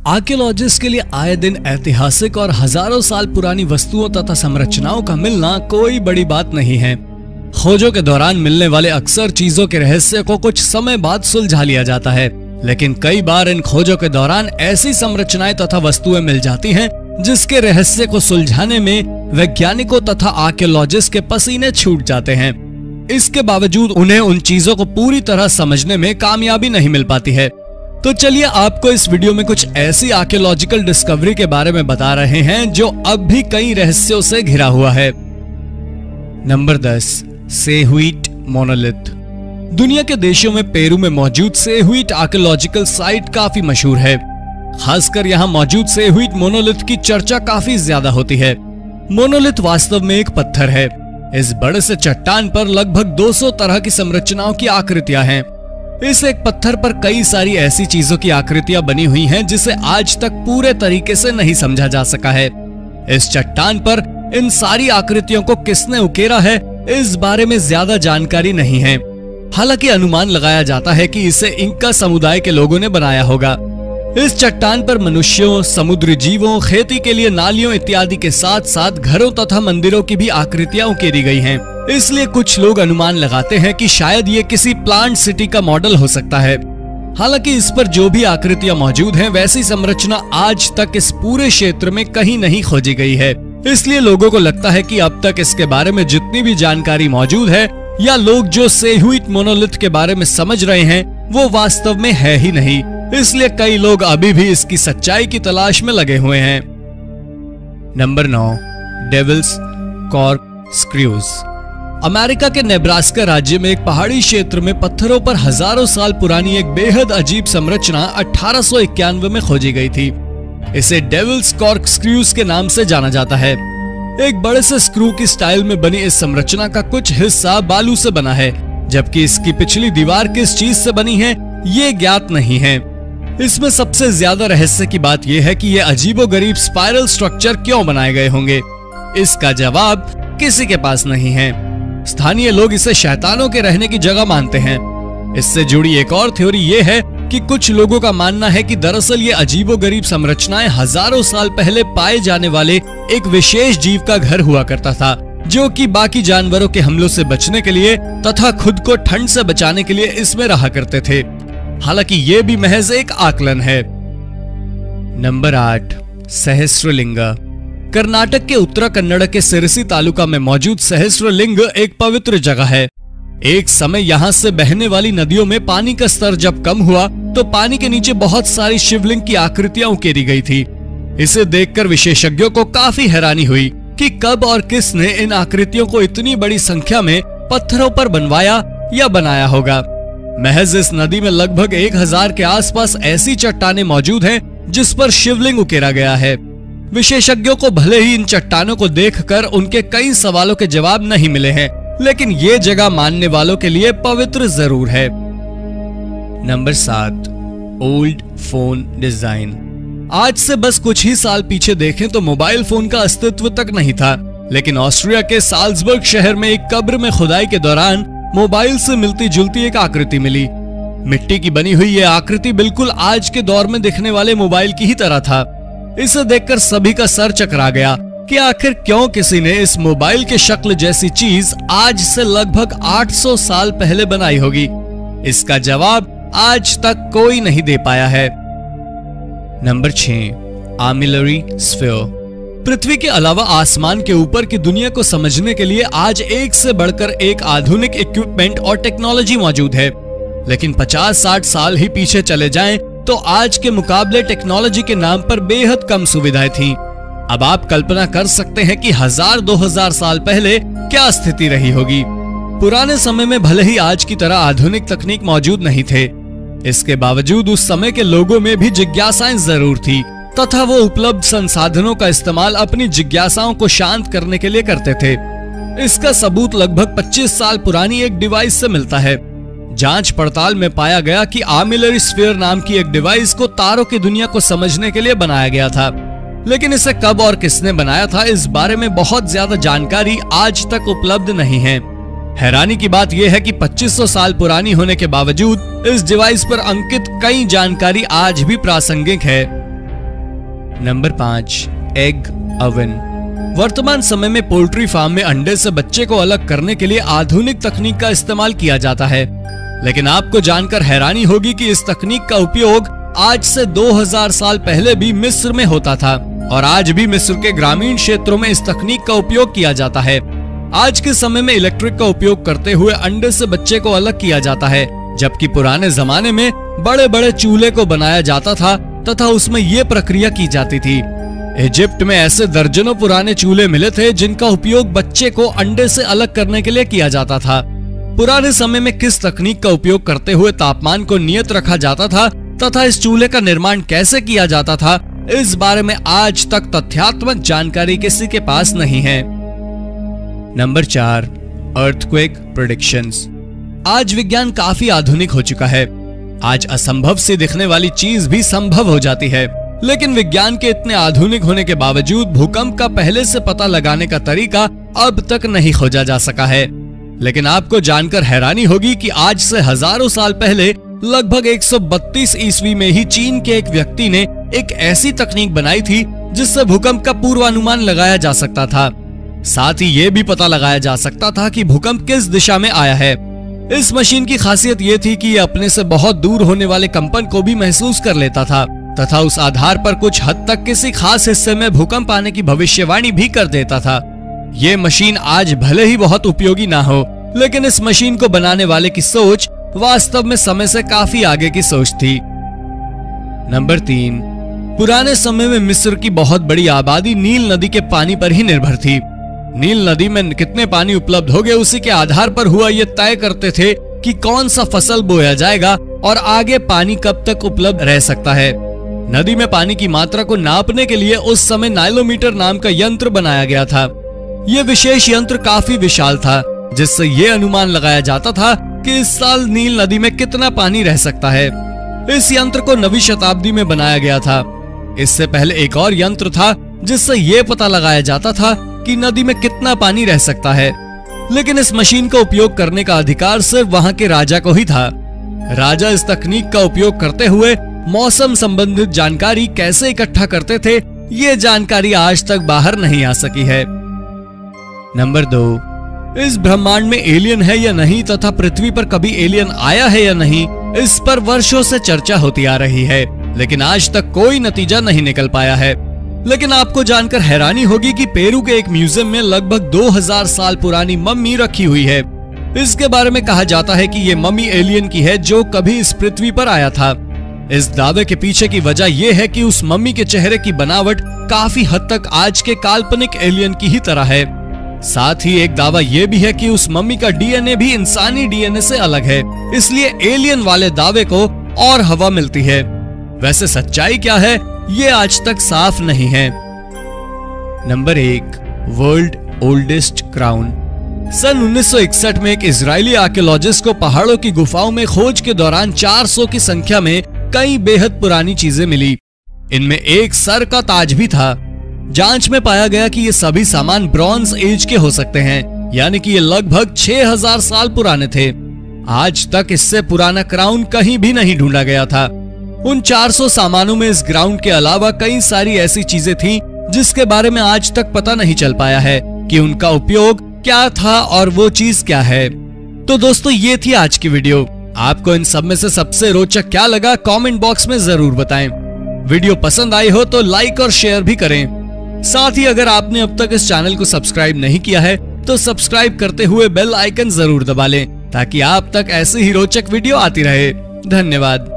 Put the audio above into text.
Archaeologist के लिए आए दिन ऐतिहासिक और हजारों साल पुरानी वस्तुओं तथा संरचनाओं का मिलना कोई बड़ी बात नहीं है। खोजों के दौरान मिलने वाले अक्सर चीजों के रहस्य को कुछ समय बाद सुलझा लिया जाता है, लेकिन कई बार इन खोजों के दौरान ऐसी संरचनाएं तथा वस्तुएं मिल जाती हैं जिसके रहस्य को सुलझाने में वैज्ञानिकों तथा आर्कियोलॉजिस्ट के पसीने छूट जाते हैं। इसके बावजूद उन्हें उन चीजों को पूरी तरह समझने में कामयाबी नहीं मिल पाती है। तो चलिए आपको इस वीडियो में कुछ ऐसी आर्कियोलॉजिकल डिस्कवरी के बारे में बता रहे हैं जो अब भी कई रहस्यों से घिरा हुआ है। नंबर 10, सेहुइट मोनोलिथ। दुनिया के देशों में पेरू में मौजूद सेहुइट आर्कियोलॉजिकल साइट काफी मशहूर है। खासकर यहाँ मौजूद सेहुइट मोनोलिथ की चर्चा काफी ज्यादा होती है। मोनोलिथ वास्तव में एक पत्थर है। इस बड़े से चट्टान पर लगभग 200 तरह की संरचनाओं की आकृतियां हैं। इस एक पत्थर पर कई सारी ऐसी चीजों की आकृतियां बनी हुई हैं जिसे आज तक पूरे तरीके से नहीं समझा जा सका है। इस चट्टान पर इन सारी आकृतियों को किसने उकेरा है, इस बारे में ज्यादा जानकारी नहीं है। हालांकि अनुमान लगाया जाता है कि इसे इंका समुदाय के लोगों ने बनाया होगा। इस चट्टान पर मनुष्यों, समुद्री जीवों, खेती के लिए नालियों इत्यादि के साथ साथ घरों तथा मंदिरों की भी आकृतियां उकेरी गई हैं। इसलिए कुछ लोग अनुमान लगाते हैं कि शायद ये किसी प्लांट सिटी का मॉडल हो सकता है। हालांकि इस पर जो भी आकृतियां मौजूद हैं, वैसी संरचना आज तक इस पूरे क्षेत्र में कहीं नहीं खोजी गई है। इसलिए लोगों को लगता है कि अब तक इसके बारे में जितनी भी जानकारी मौजूद है या लोग जो सेहुइट मोनोलिथ के बारे में समझ रहे हैं वो वास्तव में है ही नहीं। इसलिए कई लोग अभी भी इसकी सच्चाई की तलाश में लगे हुए हैं। Number 9, devil's corkscrews. अमेरिका के नेब्रास्का राज्य में एक पहाड़ी क्षेत्र में पत्थरों पर हजारों साल पुरानी एक बेहद अजीब संरचना 1891 में खोजी गई थी। इसे डेविल्स कॉर्कस्क्रूज के नाम से जाना जाता है। एक बड़े से स्क्रू की स्टाइल में बनी इस संरचना का कुछ हिस्सा बालू से बना है, जबकि इसकी पिछली दीवार किस चीज से बनी है ये ज्ञात नहीं है। इसमें सबसे ज्यादा रहस्य की बात यह है कि ये अजीबोगरीब स्पाइरल स्ट्रक्चर क्यों बनाए गए होंगे। इसका जवाब किसी के पास नहीं है। स्थानीय लोग इसे शैतानों के रहने की जगह मानते हैं। इससे जुड़ी एक और थ्योरी ये है कि कुछ लोगों का मानना है कि दरअसल ये अजीबोगरीब संरचनाएं हजारों साल पहले पाए जाने वाले एक विशेष जीव का घर हुआ करता था, जो कि बाकी जानवरों के हमलों से बचने के लिए तथा खुद को ठंड से बचाने के लिए इसमें रहा करते थे। हालांकि ये भी महज एक आकलन है। नंबर 8, सहस्रलिंगा। कर्नाटक के उत्तरा कन्नड़ के सिरसी तालुका में मौजूद सहस्रलिंग एक पवित्र जगह है। एक समय यहाँ से बहने वाली नदियों में पानी का स्तर जब कम हुआ तो पानी के नीचे बहुत सारी शिवलिंग की आकृतियां उकेरी गई थी। इसे देखकर विशेषज्ञों को काफी हैरानी हुई कि कब और किसने इन आकृतियों को इतनी बड़ी संख्या में पत्थरों पर बनवाया या बनाया होगा। महज इस नदी में लगभग 1000 के आसपास ऐसी चट्टानें मौजूद हैं जिस पर शिवलिंग उकेरा गया है। विशेषज्ञों को भले ही इन चट्टानों को देखकर उनके कई सवालों के जवाब नहीं मिले हैं, लेकिन ये जगह मानने वालों के लिए पवित्र जरूर है। Number 7, old phone design. आज से बस कुछ ही साल पीछे देखें तो मोबाइल फोन का अस्तित्व तक नहीं था, लेकिन ऑस्ट्रिया के साल्जबर्ग शहर में एक कब्र में खुदाई के दौरान मोबाइल से मिलती जुलती एक आकृति मिली। मिट्टी की बनी हुई यह आकृति बिल्कुल आज के दौर में दिखने वाले मोबाइल की ही तरह था। इसे देखकर सभी का सर चकरा गया कि आखिर क्यों किसी ने इस मोबाइल के शक्ल जैसी चीज आज से लगभग 800 साल पहले बनाई होगी। इसका जवाब आज तक कोई नहीं दे पाया है। Number 6, आर्मिलरी sphere. पृथ्वी के अलावा आसमान के ऊपर की दुनिया को समझने के लिए आज एक से बढ़कर एक आधुनिक इक्विपमेंट और टेक्नोलॉजी मौजूद है, लेकिन 50-60 साल ही पीछे चले जाएं तो आज के मुकाबले टेक्नोलॉजी के नाम पर बेहद कम सुविधाएं थीं। अब आप कल्पना कर सकते हैं कि 1000-2000 साल पहले क्या स्थिति रही होगी। पुराने समय में भले ही आज की तरह आधुनिक तकनीक मौजूद नहीं थे, इसके बावजूद उस समय के लोगों में भी जिज्ञासाएं जरूर थी तथा वो उपलब्ध संसाधनों का इस्तेमाल अपनी जिज्ञासाओं को शांत करने के लिए करते थे। इसका सबूत लगभग 25 साल पुरानी एक डिवाइस से मिलता है। जांच पड़ताल में पाया गया कि आर्मिलरी स्फीयर नाम की एक डिवाइस को तारों की दुनिया को समझने के लिए बनाया गया था, लेकिन इसे कब और किसने बनाया था इस बारे में बहुत ज्यादा जानकारी आज तक उपलब्ध नहीं है। हैरानी की बात यह है कि 2500 साल पुरानी होने के बावजूद इस डिवाइस पर अंकित कई जानकारी आज भी प्रासंगिक है। Number 5, egg oven. वर्तमान समय में पोल्ट्री फार्म में अंडे से बच्चे को अलग करने के लिए आधुनिक तकनीक का इस्तेमाल किया जाता है, लेकिन आपको जानकर हैरानी होगी कि इस तकनीक का उपयोग आज से 2000 साल पहले भी मिस्र में होता था और आज भी मिस्र के ग्रामीण क्षेत्रों में इस तकनीक का उपयोग किया जाता है। आज के समय में इलेक्ट्रिक का उपयोग करते हुए अंडे से बच्चे को अलग किया जाता है, जबकि पुराने जमाने में बड़े बड़े चूल्हे को बनाया जाता था तथा उसमें ये प्रक्रिया की जाती थी। इजिप्ट में ऐसे दर्जनों पुराने चूल्हे मिले थे जिनका उपयोग बच्चे को अंडे से अलग करने के लिए किया जाता था। पुराने समय में किस तकनीक का उपयोग करते हुए तापमान को नियत रखा जाता था तथा इस चूल्हे का निर्माण कैसे किया जाता था, इस बारे में आज तक तथ्यात्मक जानकारी किसी के पास नहीं है। Number 4, earthquake predictions. आज विज्ञान काफी आधुनिक हो चुका है। आज असंभव से दिखने वाली चीज भी संभव हो जाती है, लेकिन विज्ञान के इतने आधुनिक होने के बावजूद भूकंप का पहले से पता लगाने का तरीका अब तक नहीं खोजा जा सका है। लेकिन आपको जानकर हैरानी होगी कि आज से हजारों साल पहले लगभग 132 ईस्वी में ही चीन के एक व्यक्ति ने एक ऐसी तकनीक बनाई थी जिससे भूकंप का पूर्वानुमान लगाया जा सकता था। साथ ही ये भी पता लगाया जा सकता था कि भूकंप किस दिशा में आया है। इस मशीन की खासियत ये थी कि ये अपने से बहुत दूर होने वाले कंपन को भी महसूस कर लेता था तथा उस आधार पर कुछ हद तक किसी खास हिस्से में भूकंप आने की भविष्यवाणी भी कर देता था। ये मशीन आज भले ही बहुत उपयोगी ना हो, लेकिन इस मशीन को बनाने वाले की सोच वास्तव में समय से काफी आगे की सोच थी। नंबर 3, पुराने समय में मिस्र की बहुत बड़ी आबादी नील नदी के पानी पर ही निर्भर थी। नील नदी में कितने पानी उपलब्ध हो गए उसी के आधार पर हुआ ये तय करते थे कि कौन सा फसल बोया जाएगा और आगे पानी कब तक उपलब्ध रह सकता है। नदी में पानी की मात्रा को नापने के लिए उस समय नाइलोमीटर नाम का यंत्र बनाया गया था। ये विशेष यंत्र काफी विशाल था, जिससे ये अनुमान लगाया जाता था कि इस साल नील नदी में कितना पानी रह सकता है। इस यंत्र को 9वीं शताब्दी में बनाया गया था। इससे पहले एक और यंत्र था जिससे ये पता लगाया जाता था कि नदी में कितना पानी रह सकता है, लेकिन इस मशीन का उपयोग करने का अधिकार सिर्फ वहां के राजा को ही था। राजा इस तकनीक का उपयोग करते हुए मौसम संबंधित जानकारी कैसे इकट्ठा करते थे, ये जानकारी आज तक बाहर नहीं आ सकी है। नंबर 2, इस ब्रह्मांड में एलियन है या नहीं तथा पृथ्वी पर कभी एलियन आया है या नहीं, इस पर वर्षों से चर्चा होती आ रही है, लेकिन आज तक कोई नतीजा नहीं निकल पाया है। लेकिन आपको जानकर हैरानी होगी कि पेरू के एक म्यूजियम में लगभग 2000 साल पुरानी मम्मी रखी हुई है। इसके बारे में कहा जाता है कि ये मम्मी एलियन की है जो कभी इस पृथ्वी पर आया था। इस दावे के पीछे की वजह यह है कि उस मम्मी के चेहरे की बनावट काफी हद तक आज के काल्पनिक एलियन की ही तरह है। साथ ही एक दावा यह भी है कि उस मम्मी का डीएनए भी इंसानी डीएनए से अलग है, इसलिए एलियन वाले दावे को और हवा मिलती है। वैसे सच्चाई क्या है ये आज तक साफ नहीं है। Number 1, world oldest crown. सन 1961 में एक इजरायली आर्कियोलॉजिस्ट को पहाड़ों की गुफाओं में खोज के दौरान 400 की संख्या में कई बेहद पुरानी चीजें मिली। इनमें एक सर का ताज भी था। जांच में पाया गया कि ये सभी सामान ब्रॉन्ज एज के हो सकते हैं, यानी कि ये लगभग 6000 साल पुराने थे। आज तक इससे पुराना क्राउन कहीं भी नहीं ढूंढा गया था। उन 400 सामानों में इस ग्राउंड के अलावा कई सारी ऐसी चीजें थीं जिसके बारे में आज तक पता नहीं चल पाया है कि उनका उपयोग क्या था और वो चीज क्या है। तो दोस्तों ये थी आज की वीडियो। आपको इन सब में से सबसे रोचक क्या लगा कमेंट बॉक्स में जरूर बताएं। वीडियो पसंद आई हो तो लाइक और शेयर भी करें। साथ ही अगर आपने अब तक इस चैनल को सब्सक्राइब नहीं किया है तो सब्सक्राइब करते हुए बेल आइकन जरूर दबा लें ताकि आप तक ऐसे ही रोचक वीडियो आती रहे। धन्यवाद।